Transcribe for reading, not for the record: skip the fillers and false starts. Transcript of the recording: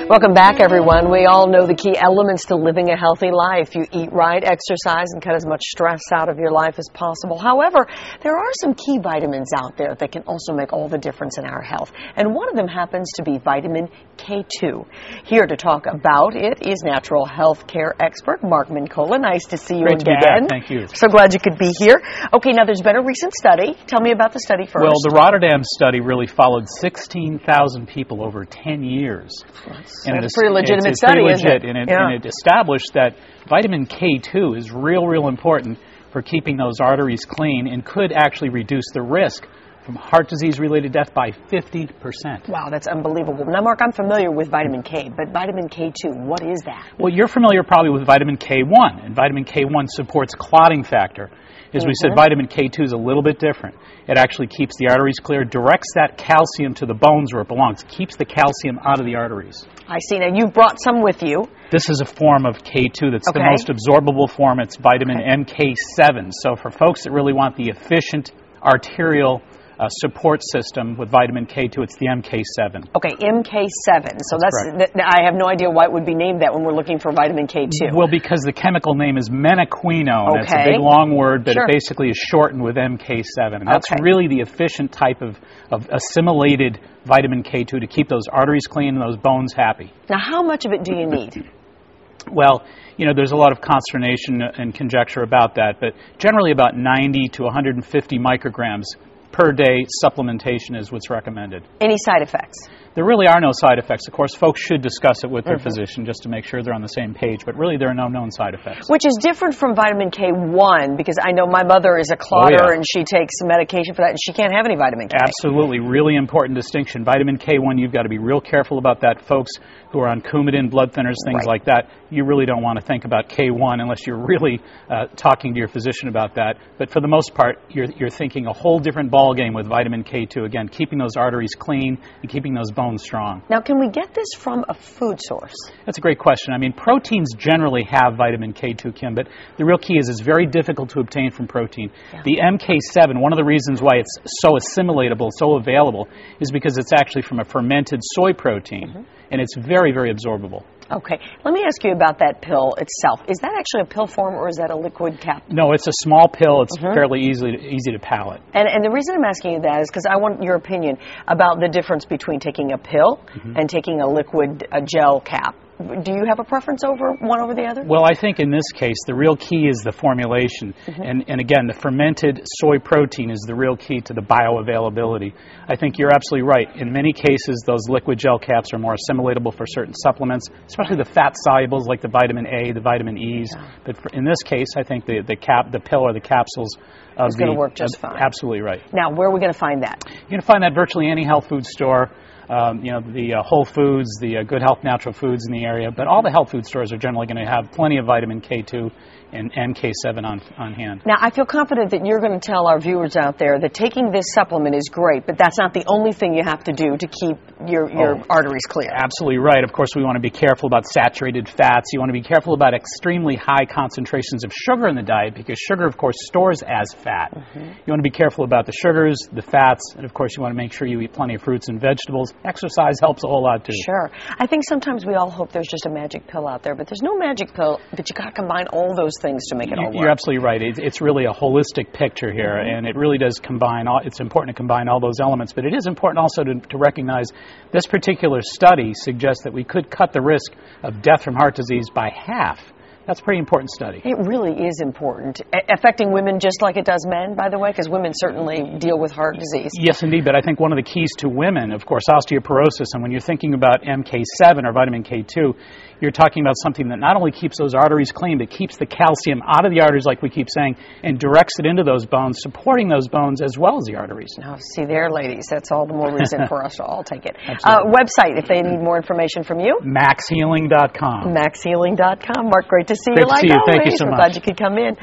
Welcome back, everyone. We all know the key elements to living a healthy life. You eat right, exercise, and cut as much stress out of your life as possible. However, there are some key vitamins out there that can also make all the difference in our health. And one of them happens to be vitamin K2. Here to talk about it is natural health care expert Mark Mincola. Nice to see you again. Great to be back. Thank you. So glad you could be here. Okay, now there's been a recent study. Tell me about the study first. Well, the Rotterdam study really followed 16,000 people over 10 years. That's a pretty legitimate study, isn't it? And it established that vitamin K2 is real important for keeping those arteries clean and could actually reduce the risk from heart disease-related death by 50%. Wow, that's unbelievable. Now, Mark, I'm familiar with vitamin K, but vitamin K2, what is that? Well, you're familiar probably with vitamin K1, and vitamin K1 supports clotting factor. As we said, vitamin K2 is a little bit different. It actually keeps the arteries clear, directs that calcium to the bones where it belongs, keeps the calcium out of the arteries. I see. Now, you brought some with you. This is a form of K2 that's the most absorbable form. It's vitamin MK7. So for folks that really want the efficient arterial support system with vitamin K2, it's the MK7. Okay, MK7. So that's I have no idea why it would be named that when we're looking for vitamin K2. Well, because the chemical name is menaquinone. It's a big long word, but it basically is shortened with MK7. And that's really the efficient type of assimilated vitamin K2 to keep those arteries clean and those bones happy. Now, how much of it do you need? Well, you know, there's a lot of consternation and conjecture about that, but generally about 90 to 150 micrograms per day supplementation is what's recommended. Any side effects? There really are no side effects. Of course, folks should discuss it with their physician just to make sure they're on the same page, but really there are no known side effects. Which is different from vitamin K1, because I know my mother is a clotter and she takes medication for that, and she can't have any vitamin K. Absolutely. Really important distinction. Vitamin K1, you've got to be real careful about that. Folks who are on Coumadin, blood thinners, things like that, you really don't want to think about K1 unless you're really talking to your physician about that. But for the most part, you're thinking a whole different ball game with vitamin K2. Again, keeping those arteries clean and keeping those bones strong. Now, can we get this from a food source? That's a great question. I mean, proteins generally have vitamin K2, Kim, but the real key is it's very difficult to obtain from protein. The MK7, one of the reasons why it's so assimilatable, so available, is because it's actually from a fermented soy protein, and it's very absorbable. Okay. Let me ask you about that pill itself. Is that actually a pill form, or is that a liquid cap? No, it's a small pill. It's fairly easy to palate. And the reason I'm asking you that is because I want your opinion about the difference between taking a pill and taking a liquid gel cap. Do you have a preference over one over the other? Well, I think in this case, the real key is the formulation. And again, the fermented soy protein is the real key to the bioavailability. I think you're absolutely right. In many cases, those liquid gel caps are more assimilatable for certain supplements, especially the fat solubles like the vitamin A, the vitamin E's. But in this case, I think the pill or the capsules is going to work just fine. Absolutely right. Now, where are we going to find that? You're going to find that virtually any health food store. You know, the Whole Foods, the Good Health Natural Foods in the area, but all the health food stores are generally going to have plenty of vitamin K2 and MK7 on hand. Now, I feel confident that you're going to tell our viewers out there that taking this supplement is great, but that's not the only thing you have to do to keep your arteries clear. Absolutely right. Of course, we want to be careful about saturated fats. You want to be careful about extremely high concentrations of sugar in the diet, because sugar, of course, stores as fat. You want to be careful about the sugars, the fats, and of course, you want to make sure you eat plenty of fruits and vegetables. Exercise helps a whole lot, too. Sure. I think sometimes we all hope there's just a magic pill out there, but there's no magic pill, but you got to combine all those things to make it all work. You're absolutely right. It's really a holistic picture here, and it really does combine it's important to combine all those elements, but it is important also to recognize this particular study suggests that we could cut the risk of death from heart disease by half. That's a pretty important study. It really is important. Affecting women just like it does men, by the way, because women certainly deal with heart disease. Yes, indeed, but I think one of the keys to women, of course, osteoporosis, and when you're thinking about MK7 or vitamin K2, you're talking about something that not only keeps those arteries clean, but keeps the calcium out of the arteries, like we keep saying, and directs it into those bones, supporting those bones as well as the arteries. Now, see there, ladies, that's all the more reason for us to all take it. Website, if they need more information from you? MaxHealing.com. MaxHealing.com. Mark, great to see you. Great to see you. Thank you so much. I'm glad you could come in.